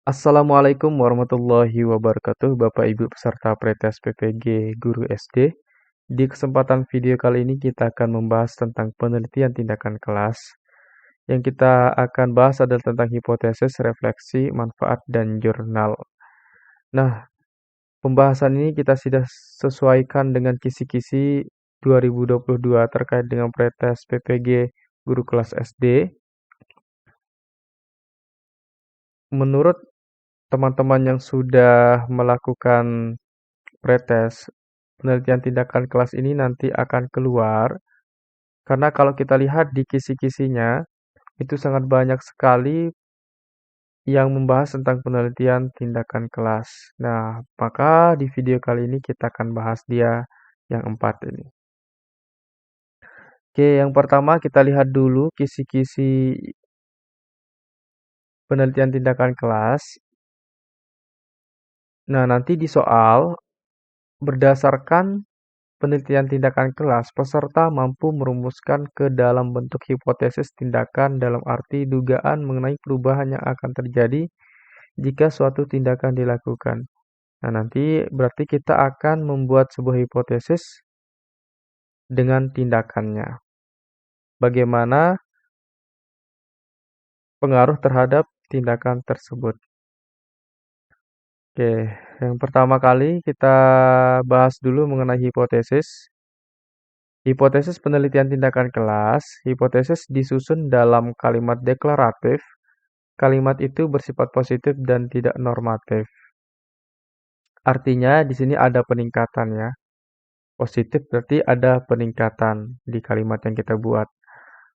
Assalamualaikum warahmatullahi wabarakatuh, Bapak Ibu peserta Pretest PPG Guru SD. Di kesempatan video kali ini kita akan membahas tentang penelitian tindakan kelas. Yang kita akan bahas adalah tentang hipotesis, refleksi, manfaat, dan jurnal. Nah, pembahasan ini kita sudah sesuaikan dengan kisi-kisi 2022 terkait dengan Pretest PPG Guru kelas SD. Menurut teman-teman yang sudah melakukan pretest, penelitian tindakan kelas ini nanti akan keluar, karena kalau kita lihat di kisi-kisinya, itu sangat banyak sekali yang membahas tentang penelitian tindakan kelas. Nah, maka di video kali ini kita akan bahas dia yang 4 ini. Oke, yang pertama kita lihat dulu kisi-kisi penelitian tindakan kelas. Nah, nanti di soal, berdasarkan penelitian tindakan kelas, peserta mampu merumuskan ke dalam bentuk hipotesis tindakan dalam arti dugaan mengenai perubahan yang akan terjadi jika suatu tindakan dilakukan. Nah, nanti berarti kita akan membuat sebuah hipotesis dengan tindakannya. Bagaimana pengaruh terhadap tindakan tersebut. Oke, yang pertama kali kita bahas dulu mengenai hipotesis. Hipotesis penelitian tindakan kelas, hipotesis disusun dalam kalimat deklaratif. Kalimat itu bersifat positif dan tidak normatif. Artinya di sini ada peningkatan ya. Positif berarti ada peningkatan di kalimat yang kita buat.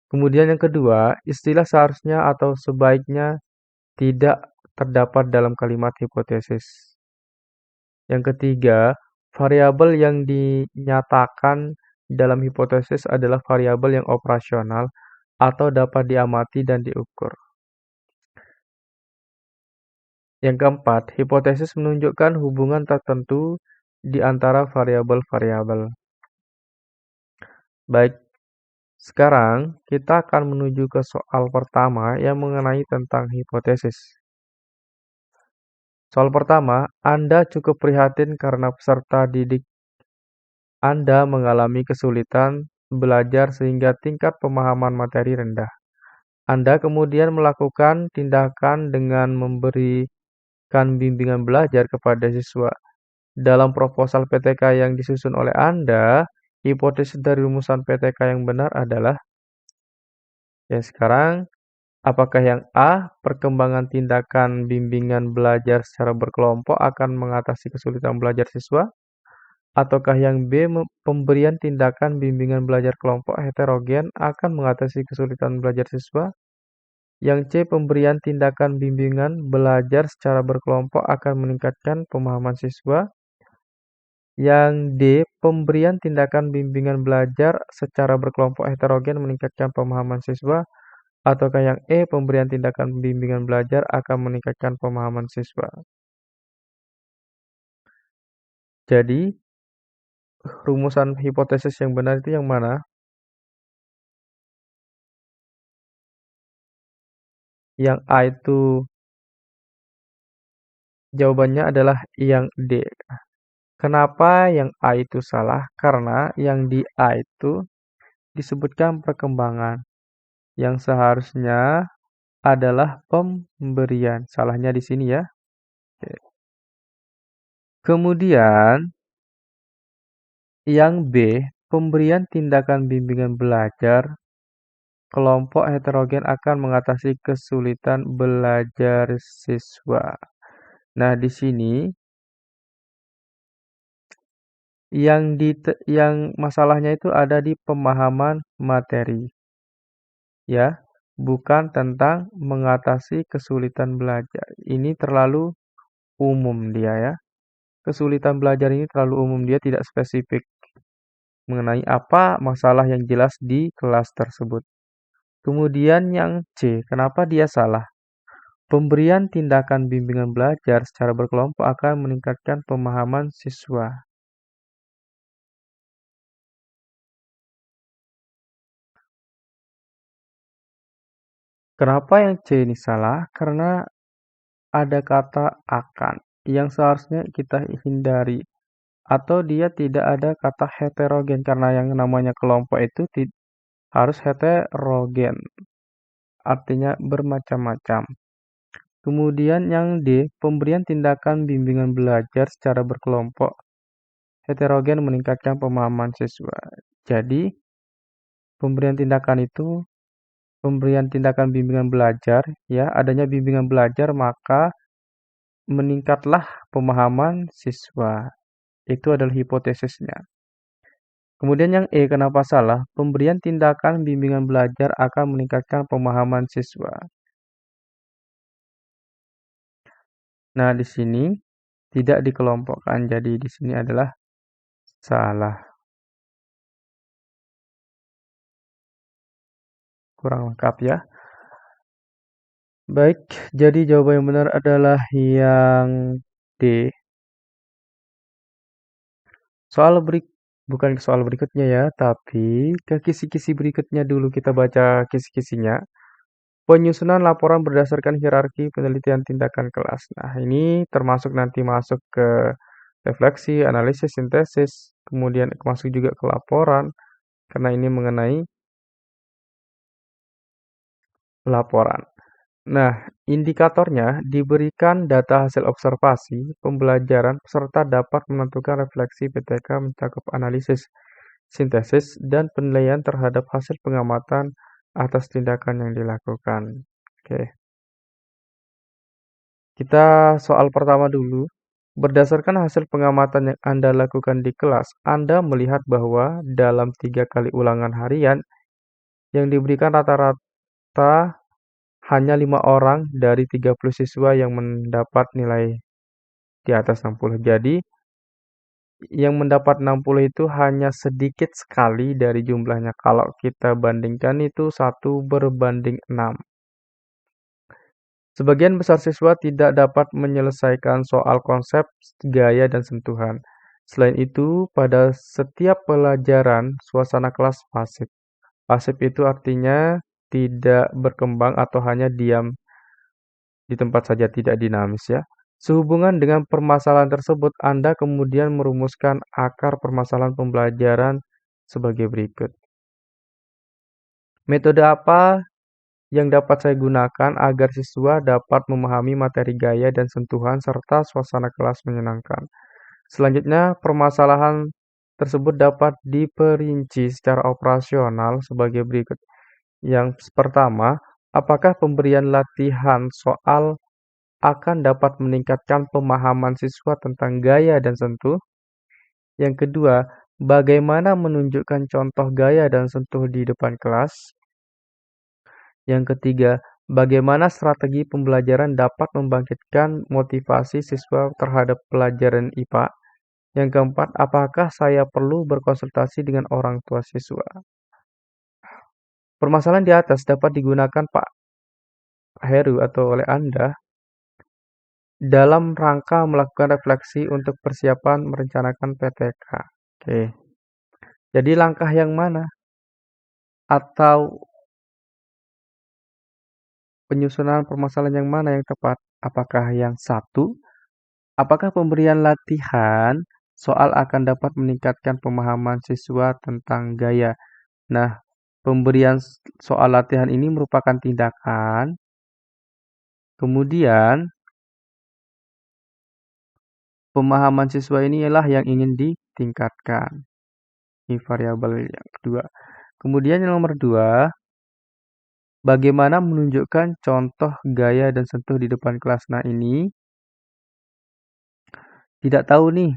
Kemudian yang kedua, istilah seharusnya atau sebaiknya tidak terdapat dalam kalimat hipotesis. Yang ketiga, variabel yang dinyatakan dalam hipotesis adalah variabel yang operasional atau dapat diamati dan diukur. Yang keempat, hipotesis menunjukkan hubungan tertentu di antara variabel-variabel. Baik, sekarang kita akan menuju ke soal pertama yang mengenai tentang hipotesis. Soal pertama, Anda cukup prihatin karena peserta didik Anda mengalami kesulitan belajar sehingga tingkat pemahaman materi rendah. Anda kemudian melakukan tindakan dengan memberikan bimbingan belajar kepada siswa. Dalam proposal PTK yang disusun oleh Anda, hipotesis dari rumusan PTK yang benar adalah, ya sekarang, apakah yang A, perkembangan tindakan bimbingan belajar secara berkelompok akan mengatasi kesulitan belajar siswa? Ataukah yang B, pemberian tindakan bimbingan belajar kelompok heterogen akan mengatasi kesulitan belajar siswa? Yang C, pemberian tindakan bimbingan belajar secara berkelompok akan meningkatkan pemahaman siswa? Yang D, pemberian tindakan bimbingan belajar secara berkelompok heterogen meningkatkan pemahaman siswa, ataukah yang E, pemberian tindakan bimbingan belajar akan meningkatkan pemahaman siswa. Jadi, rumusan hipotesis yang benar itu yang mana? Yang A itu jawabannya adalah yang D. Kenapa yang A itu salah? Karena yang di A itu disebutkan perkembangan. Yang seharusnya adalah pemberian. Salahnya di sini ya. Oke. Kemudian yang B, pemberian tindakan bimbingan belajar kelompok heterogen akan mengatasi kesulitan belajar siswa. Nah, di sini yang masalahnya itu ada di pemahaman materi. Ya, bukan tentang mengatasi kesulitan belajar. Ini terlalu umum dia ya. Kesulitan belajar ini terlalu umum, dia tidak spesifik mengenai apa masalah yang jelas di kelas tersebut. Kemudian yang C, kenapa dia salah? Pemberian tindakan bimbingan belajar secara berkelompok akan meningkatkan pemahaman siswa. Kenapa yang C ini salah? Karena ada kata akan yang seharusnya kita hindari. Atau dia tidak ada kata heterogen karena yang namanya kelompok itu harus heterogen, artinya bermacam-macam. Kemudian yang D, pemberian tindakan bimbingan belajar secara berkelompok heterogen meningkatkan pemahaman siswa. Jadi, pemberian tindakan itu pemberian tindakan bimbingan belajar, ya, adanya bimbingan belajar maka meningkatlah pemahaman siswa. Itu adalah hipotesisnya. Kemudian yang E, kenapa salah? Pemberian tindakan bimbingan belajar akan meningkatkan pemahaman siswa. Nah, di sini tidak dikelompokkan, jadi di sini adalah salah. Kurang lengkap ya. Baik, jadi jawaban yang benar adalah yang D. Bukan soal berikutnya ya, tapi ke kisi-kisi berikutnya dulu kita baca kisi-kisinya. Penyusunan laporan berdasarkan hierarki penelitian tindakan kelas. Nah, ini termasuk nanti masuk ke refleksi, analisis, sintesis, kemudian masuk juga ke laporan, karena ini mengenai laporan. Nah, indikatornya diberikan data hasil observasi, pembelajaran, peserta dapat menentukan refleksi PTK mencakup analisis, sintesis, dan penilaian terhadap hasil pengamatan atas tindakan yang dilakukan. Oke, kita soal pertama dulu. Berdasarkan hasil pengamatan yang Anda lakukan di kelas, Anda melihat bahwa dalam 3 kali ulangan harian yang diberikan rata-rata hanya 5 orang dari 30 siswa yang mendapat nilai di atas 60. Jadi, yang mendapat 60 itu hanya sedikit sekali dari jumlahnya. Kalau kita bandingkan itu 1/6. Sebagian besar siswa tidak dapat menyelesaikan soal konsep, gaya, dan sentuhan. Selain itu, pada setiap pelajaran, suasana kelas pasif. Pasif itu artinya tidak berkembang atau hanya diam di tempat saja, tidak dinamis ya. Sehubungan dengan permasalahan tersebut, Anda kemudian merumuskan akar permasalahan pembelajaran sebagai berikut. Metode apa yang dapat saya gunakan agar siswa dapat memahami materi gaya dan sentuhan serta suasana kelas menyenangkan? Selanjutnya, permasalahan tersebut dapat diperinci secara operasional sebagai berikut. Yang pertama, apakah pemberian latihan soal akan dapat meningkatkan pemahaman siswa tentang gaya dan sentuh? Yang kedua, bagaimana menunjukkan contoh gaya dan sentuh di depan kelas? Yang ketiga, bagaimana strategi pembelajaran dapat membangkitkan motivasi siswa terhadap pelajaran IPA? Yang keempat, apakah saya perlu berkonsultasi dengan orang tua siswa? Permasalahan di atas dapat digunakan Pak Heru atau oleh Anda dalam rangka melakukan refleksi untuk persiapan merencanakan PTK. Oke. Jadi langkah yang mana? Atau penyusunan permasalahan yang mana yang tepat? Apakah yang satu? Apakah pemberian latihan soal akan dapat meningkatkan pemahaman siswa tentang gaya? Nah, pemberian soal latihan ini merupakan tindakan, kemudian pemahaman siswa ini ialah yang ingin ditingkatkan. Ini variabel yang kedua. Kemudian yang nomor dua, bagaimana menunjukkan contoh gaya dan sentuh di depan kelas. Nah, ini tidak tahu nih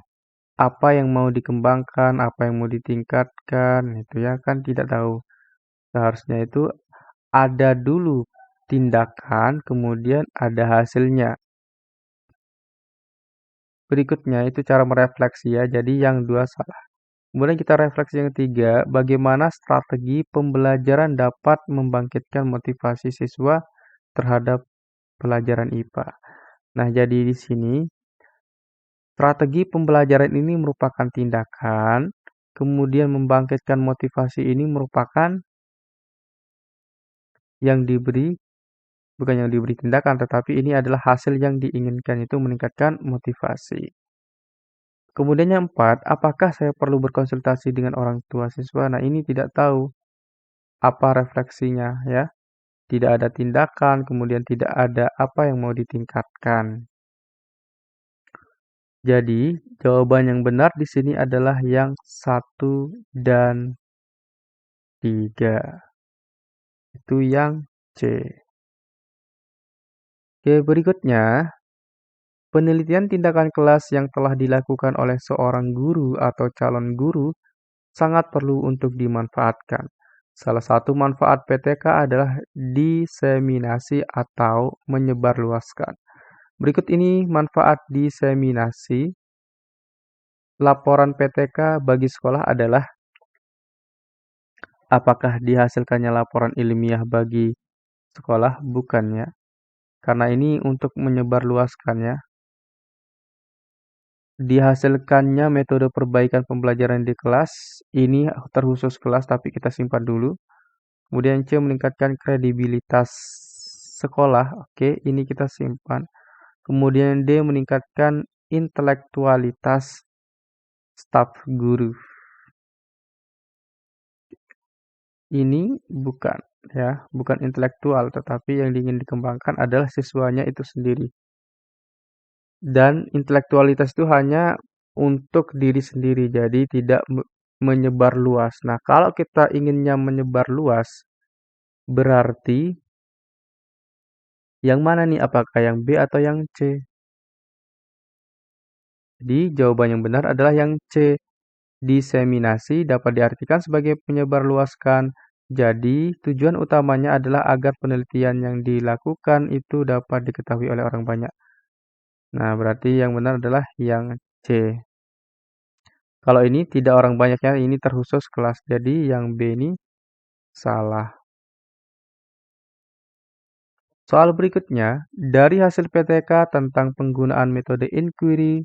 apa yang mau dikembangkan, apa yang mau ditingkatkan, itu ya kan tidak tahu. Seharusnya itu ada dulu tindakan, kemudian ada hasilnya. Berikutnya itu cara merefleksi ya, jadi yang dua salah. Kemudian kita refleksi yang ketiga, bagaimana strategi pembelajaran dapat membangkitkan motivasi siswa terhadap pelajaran IPA. Nah, jadi di sini strategi pembelajaran ini merupakan tindakan, kemudian membangkitkan motivasi ini merupakan yang diberi bukan yang diberi tindakan, tetapi ini adalah hasil yang diinginkan, itu meningkatkan motivasi. Kemudian yang 4, apakah saya perlu berkonsultasi dengan orang tua siswa? Nah, ini tidak tahu apa refleksinya ya. Tidak ada tindakan, kemudian tidak ada apa yang mau ditingkatkan. Jadi, jawaban yang benar di sini adalah yang 1 dan 3. Itu yang C. Oke, berikutnya, penelitian tindakan kelas yang telah dilakukan oleh seorang guru atau calon guru sangat perlu untuk dimanfaatkan. Salah satu manfaat PTK adalah diseminasi atau menyebarluaskan. Berikut ini manfaat diseminasi. Laporan PTK bagi sekolah adalah apakah dihasilkannya laporan ilmiah bagi sekolah? Bukan ya. Karena ini untuk menyebarluaskannya. Dihasilkannya metode perbaikan pembelajaran di kelas. Ini terkhusus kelas tapi kita simpan dulu. Kemudian C, meningkatkan kredibilitas sekolah. Oke, ini kita simpan. Kemudian D, meningkatkan intelektualitas staf guru. Ini bukan ya, bukan intelektual, tetapi yang ingin dikembangkan adalah siswanya itu sendiri. Dan intelektualitas itu hanya untuk diri sendiri, jadi tidak menyebar luas. Nah, kalau kita inginnya menyebar luas, berarti yang mana nih? Apakah yang B atau yang C? Jadi, jawaban yang benar adalah yang C. Diseminasi dapat diartikan sebagai penyebarluaskan. Jadi, tujuan utamanya adalah agar penelitian yang dilakukan itu dapat diketahui oleh orang banyak. Nah, berarti yang benar adalah yang C. Kalau ini tidak orang banyaknya, ini terkhusus kelas. Jadi, yang B ini salah. Soal berikutnya, dari hasil PTK tentang penggunaan metode inquiry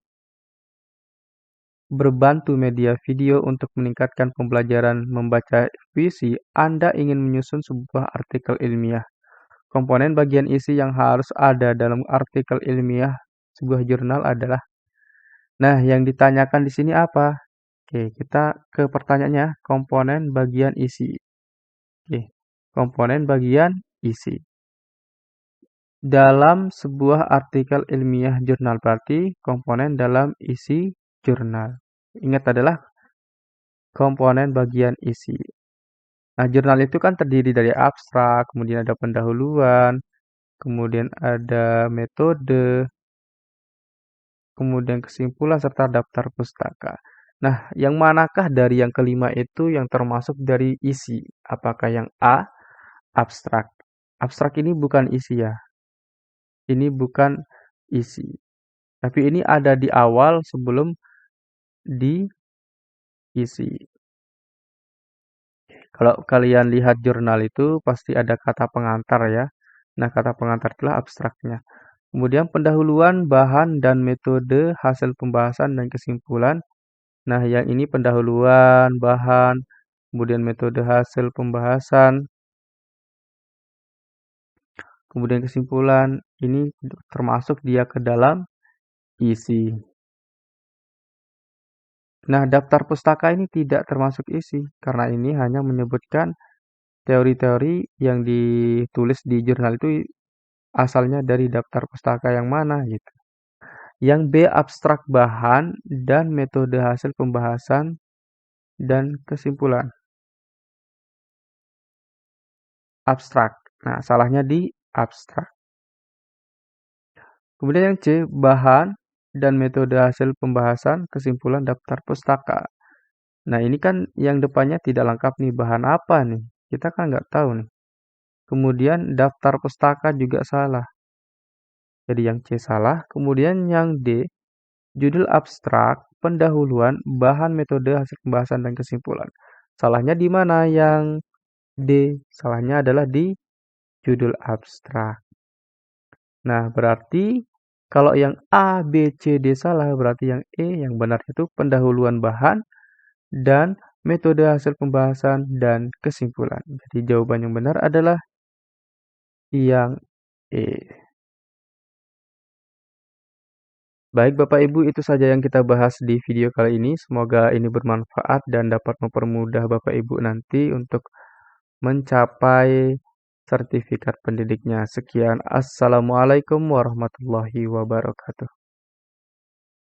berbantu media video untuk meningkatkan pembelajaran membaca puisi, Anda ingin menyusun sebuah artikel ilmiah. Komponen bagian isi yang harus ada dalam artikel ilmiah sebuah jurnal adalah. Nah, yang ditanyakan di sini apa? Oke, kita ke pertanyaannya, komponen bagian isi. Oke, komponen bagian isi. Dalam sebuah artikel ilmiah jurnal berarti komponen dalam isi jurnal. Ingat adalah komponen bagian isi. Nah, jurnal itu kan terdiri dari abstrak, kemudian ada pendahuluan, kemudian ada metode, kemudian kesimpulan, serta daftar pustaka. Nah, yang manakah dari yang kelima itu yang termasuk dari isi? Apakah yang A, abstrak? Abstrak ini bukan isi ya. Ini bukan isi. Tapi ini ada di awal sebelum diisi. Kalau kalian lihat jurnal itu pasti ada kata pengantar ya. Nah, kata pengantar itulah abstraknya. Kemudian pendahuluan, bahan, dan metode, hasil pembahasan, dan kesimpulan. Nah, yang ini pendahuluan, bahan, kemudian metode, hasil pembahasan, kemudian kesimpulan. Ini termasuk dia ke dalam isi. Nah, daftar pustaka ini tidak termasuk isi, karena ini hanya menyebutkan teori-teori yang ditulis di jurnal itu asalnya dari daftar pustaka yang mana gitu. Yang B, abstrak bahan dan metode hasil pembahasan dan kesimpulan. Abstrak. Nah, salahnya di abstrak. Kemudian yang C, bahan dan metode hasil pembahasan, kesimpulan daftar pustaka. Nah, ini kan yang depannya tidak lengkap nih, bahan apa nih? Kita kan nggak tahu nih. Kemudian daftar pustaka juga salah. Jadi yang C salah. Kemudian yang D, judul abstrak, pendahuluan, bahan, metode, hasil pembahasan, dan kesimpulan. Salahnya di mana? Yang D. Salahnya adalah di judul abstrak. Nah, berarti kalau yang A, B, C, D salah, berarti yang E yang benar itu pendahuluan bahan dan metode hasil pembahasan dan kesimpulan. Jadi jawaban yang benar adalah yang Baik Bapak Ibu, itu saja yang kita bahas di video kali ini. Semoga ini bermanfaat dan dapat mempermudah Bapak Ibu nanti untuk mencapai sertifikat pendidiknya. Sekian, assalamualaikum warahmatullahi wabarakatuh.